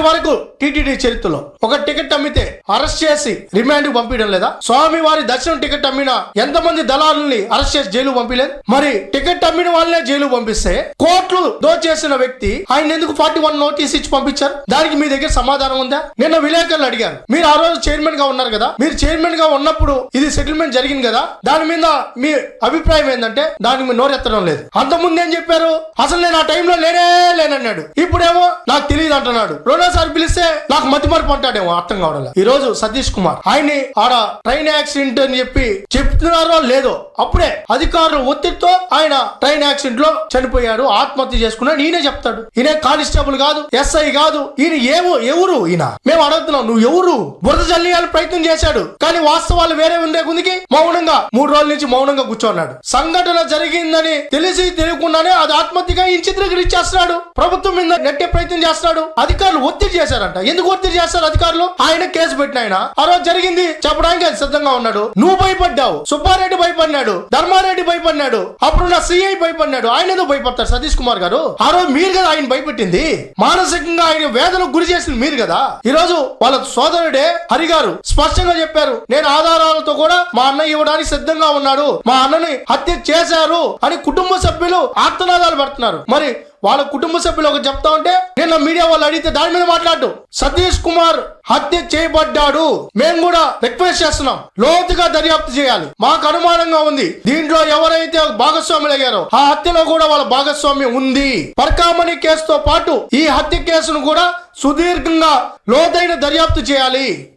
ఇప్పటి వరకు టీటీడీ చరిత్రలో ఒక టికెట్ అమ్మితే అరెస్ట్ చేసి రిమాండ్ పంపించడం లేదా? స్వామి వారి దర్శనం టికెట్ అమ్మిన ఎంతమంది దళాలని అరెస్ట్ చేసి జైలు పంపించలేదు? మరి టికెట్ అమ్మిన వాళ్ళనే జైలు పంపిస్తే కోట్లు దోచేసిన వ్యక్తి ఆయన ఎందుకు 41 నోటీస్ ఇచ్చి పంపించారు? దానికి మీ దగ్గర సమాధానం ఉందా? నిన్న విలేకరులు అడిగారు, మీరు ఆ రోజు చైర్మన్ గా ఉన్నారు కదా, మీరు చైర్మన్ గా ఉన్నప్పుడు ఇది సెటిల్మెంట్ జరిగింది కదా, దాని మీద మీ అభిప్రాయం ఏంటంటే దానికి మీరు నోరెత్తడం లేదు. అంతకుముందు ఏం చెప్పారు? అసలు నేను ఆ టైంలో లేనన్నాడు. ఇప్పుడేమో నాకు తెలియదు అంటున్నాడు. రెండోసారి పిలిస్తే నాకు మతిమరుపు అంటాడేమో అర్థం కావడం. ఈ రోజు సతీష్ కుమార్ ఆయన్ని ఆడ ట్రైన్ యాక్సిడెంట్ అని చెప్పి చెప్తున్నారో లేదో, అప్పుడే అధికారుల ఒత్తిడితో ఆయన ట్రైన్ యాక్సిడెంట్ లో చనిపోయాడు, ఆత్మహత్య చేసుకున్నాడు. ఈయనే చెప్తాడు. ఈయన కానిస్టేబుల్ కాదు, ఎస్ఐ కాదు. ఈయన ఎవరు ఈయన? మేము అడుగుతున్నాం, నువ్వు ఎవరు? బురద జల్లియాలని ప్రయత్నం చేశాడు, కానీ వాస్తవాలు వేరే ఉండే గుందికి మౌనంగా 3 రోజుల నుంచి మౌనంగా కూర్చోన్నాడు. సంఘటన జరిగిందని తెలిసి తెలియకుండానే అది ఆత్మహత్యగా ఈ చిత్రీకరించేస్తున్నాడు. ప్రభుత్వం మీద నెట్టే ప్రయత్నం చేస్తున్నాడు. అధికారులు ఒత్తిడి చేశారంట. ఎందుకు ఒత్తిడి చేస్తారు అధికారులు? ఆయన కేసు పెట్టిన ఆయన ఆ రోజు జరిగింది చెప్పడానికి అది సిద్ధంగా ఉన్నాడు. నువ్వు భయపడ్డావు, సుబ్బారెడ్డి భయపడినాడు, ధర్మారెడ్డి భయపడినాడు, అప్పుడున్న సిఐ భయపడినాడు. ఆయన ఏదో భయపడతారు సతీష్ కుమార్ గారు? ఆ రోజు మీరు కదా ఆయన భయపెట్టింది, మానసికంగా ఆయన వేదనకు గురి చేసింది మీరు కదా. ఈ రోజు వాళ్ళ సోదరుడే హరి గారు స్పష్టంగా చెప్పారు, నేను ఆధారాలతో కూడా మా అన్నయ్య ఇవ్వడానికి సిద్ధంగా ఉన్నాడు, మా అన్నని హత్య చేశారు అని కుటుంబ సభ్యులు ఆర్తనాదాలు పడుతున్నారు. మరి వాళ్ళ కుటుంబ సభ్యులు ఒక చెప్తా ఉంటే నిన్న మీడియా వాళ్ళు అడిగితే దాని మీద మాట్లాడు. సతీష్ కుమార్ హత్య చేయబడ్డాడు, మేము కూడా రిక్వెస్ట్ చేస్తున్నాం, లోతుగా దర్యాప్తు చేయాలి, మాకు అనుమానంగా ఉంది దీంట్లో ఎవరైతే భాగస్వాములు అయ్యారో ఆ హత్యలో కూడా వాళ్ళ భాగస్వామ్యం ఉంది. పర్కామణి కేసుతో పాటు ఈ హత్య కేసును కూడా సుదీర్ఘంగా లోతైన దర్యాప్తు చేయాలి.